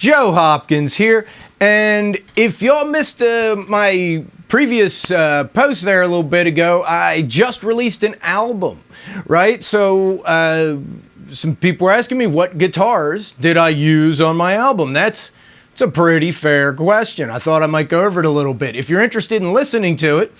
Joe Hopkins here, and if y'all missed my previous post there a little bit ago, I just released an album, right? So some people were asking me what guitars did I use on my album. It's a pretty fair question. I thought I might go over it a little bit. If you're interested in listening to it,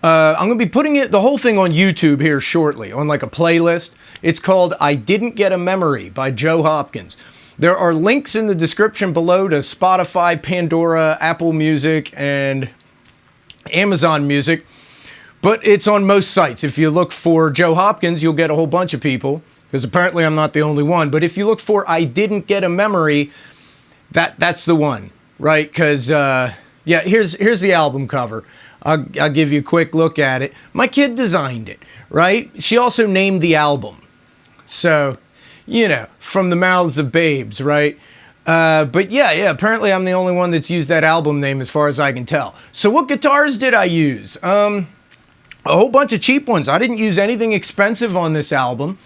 I'm going to be putting the whole thing on YouTube here shortly, on like a playlist. It's called I Didn't Get a Memory by Joe Hopkins. There are links in the description below to Spotify, Pandora, Apple Music, and Amazon Music. But it's on most sites. If you look for Joe Hopkins, you'll get a whole bunch of people, because apparently I'm not the only one. But if you look for I Didn't Get a Memory, that's the one, right? Because, yeah, here's the album cover. I'll give you a quick look at it. My kid designed it, right? She also named the album. So, you know, from the mouths of babes, right? But yeah, apparently I'm the only one that's used that album name as far as I can tell. So what guitars did I use? A whole bunch of cheap ones. I didn't use anything expensive on this album.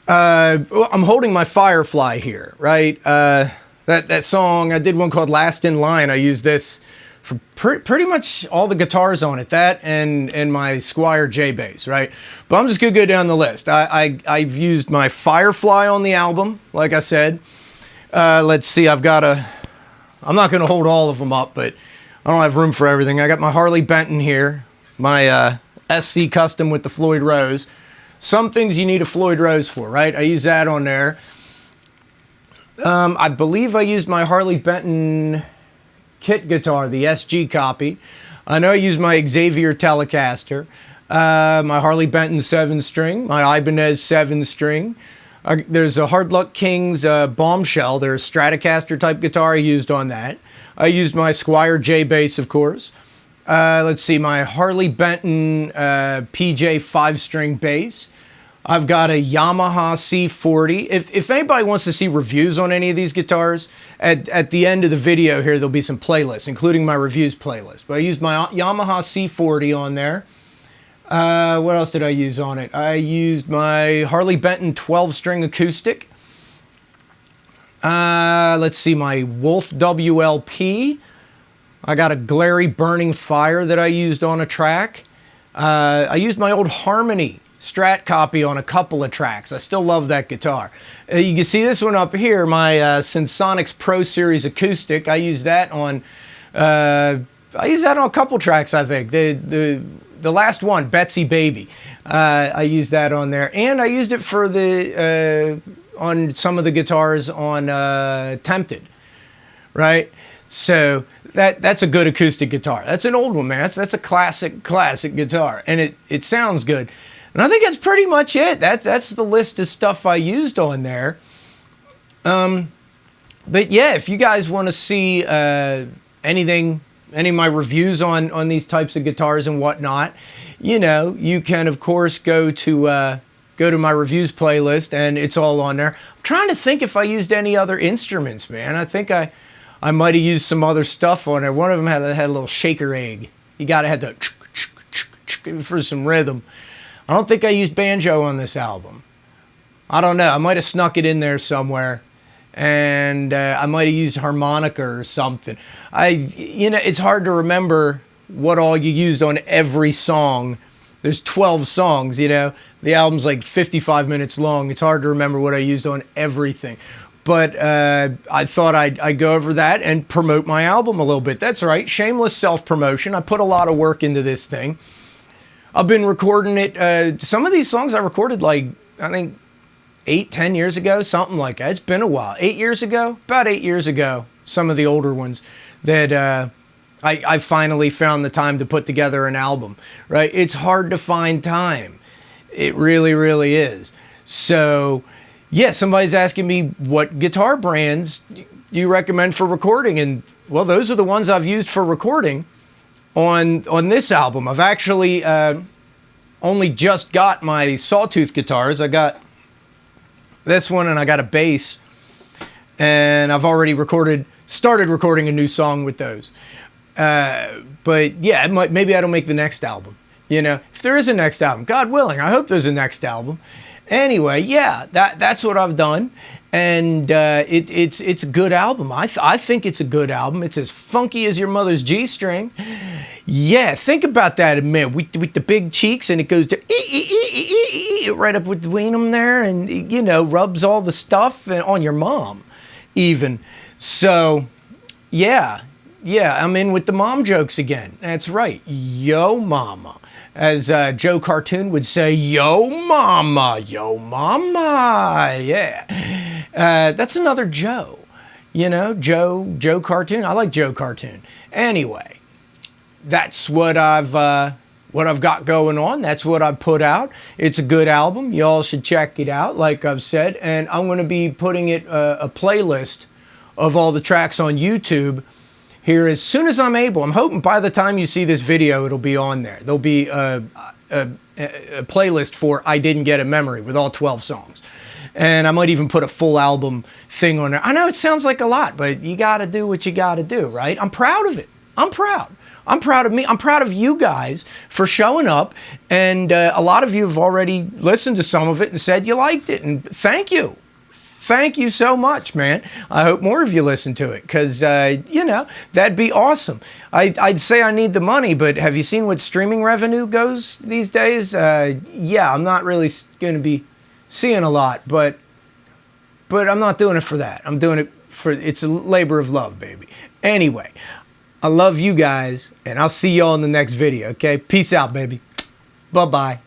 I'm holding my Firefly here, right? That song, I did one called Last in Line. I used this for pretty much all the guitars on it, that and my Squire J bass, right? But I'm just gonna go down the list. I've used my Firefly on the album, like I said. Let's see, I'm not gonna hold all of them up, but I don't have room for everything. I got my Harley Benton here, my SC Custom with the Floyd Rose. Some things you need a Floyd Rose for, right? I use that on there. I believe I used my Harley Benton kit guitar, the SG copy. I know I used my Xavier Telecaster, my Harley Benton 7-string, my Ibanez 7-string. There's a Hard Luck Kings Bombshell. There's a Stratocaster type guitar I used on that. I used my Squire J bass, of course. Let's see, my Harley Benton PJ 5-string bass. I've got a Yamaha C40. If anybody wants to see reviews on any of these guitars, at the end of the video here, there'll be some playlists, including my reviews playlist. But I used my Yamaha C40 on there. What else did I use on it? I used my Harley Benton 12-string acoustic. Let's see, my Wolf WLP. I got a Glary Burning Fire that I used on a track. I used my old Harmony Strat copy on a couple of tracks. I still love that guitar. You can see this one up here, my Sensonics Pro Series acoustic. I use that on a couple tracks, I think. The last one, Betsy Baby. I used that on there, and I used it for on some of the guitars on Tempted, right? So that's a good acoustic guitar. That's an old one, man. That's a classic guitar, and it sounds good. And I think that's pretty much it. That's the list of stuff I used on there. But yeah, if you guys want to see any of my reviews on these types of guitars and whatnot, you know, you can of course go to my reviews playlist, and it's all on there. I'm trying to think if I used any other instruments, man. I think I might have used some other stuff on there. One of them had a little shaker egg. You gotta have the for some rhythm. I don't think I used banjo on this album. I don't know. I might have snuck it in there somewhere, and I might have used harmonica or something. You know, it's hard to remember what all you used on every song. There's 12 songs, you know. The album's like 55 minutes long. It's hard to remember what I used on everything. But I thought I'd go over that and promote my album a little bit. That's right, shameless self-promotion. I put a lot of work into this thing. I've been recording it. Some of these songs I recorded like, I think, 8-10 years ago, something like that. It's been a while. 8 years ago? About 8 years ago. Some of the older ones that I finally found the time to put together an album, right? It's hard to find time. It really, really is. So, yeah, somebody's asking me what guitar brands do you recommend for recording? And, well, those are the ones I've used for recording on this album. I've actually only just got my Sawtooth guitars. I got this one, and I got a bass, and I've already started recording a new song with those. But yeah, maybe I don't make the next album. You know, if there is a next album, God willing, I hope there's a next album. Anyway, yeah, that's what I've done. and it's a good album. I think it's a good album. It's as funky as your mother's G-string. Yeah, think about that a minute. With the big cheeks, and it goes to right up with the Weenum there, and you know, rubs all the stuff on your mom, even. So, yeah, I'm in with the mom jokes again. That's right, yo mama. As Joe Cartoon would say, yo mama, yeah. That's another Joe, you know, Joe Cartoon. I like Joe Cartoon. Anyway, that's what I've got going on. That's what I've put out. It's a good album. Y'all should check it out, like I've said. And I'm going to be putting it a playlist of all the tracks on YouTube here as soon as I'm able. I'm hoping by the time you see this video, it'll be on there. There'll be a playlist for I Didn't Get a Memory with all 12 songs. And I might even put a full album thing on there. I know it sounds like a lot, but you got to do what you got to do, right? I'm proud of it. I'm proud. I'm proud of me. I'm proud of you guys for showing up. And a lot of you have already listened to some of it and said you liked it. And thank you. Thank you so much, man. I hope more of you listen to it because, you know, that'd be awesome. I'd say I need the money, but have you seen what streaming revenue goes these days? Yeah, I'm not really going to be seeing a lot, but I'm not doing it for that. I'm doing it for, it's a labor of love, baby. Anyway, I love you guys, and I'll see y'all in the next video, okay? Peace out, baby. Bye-bye.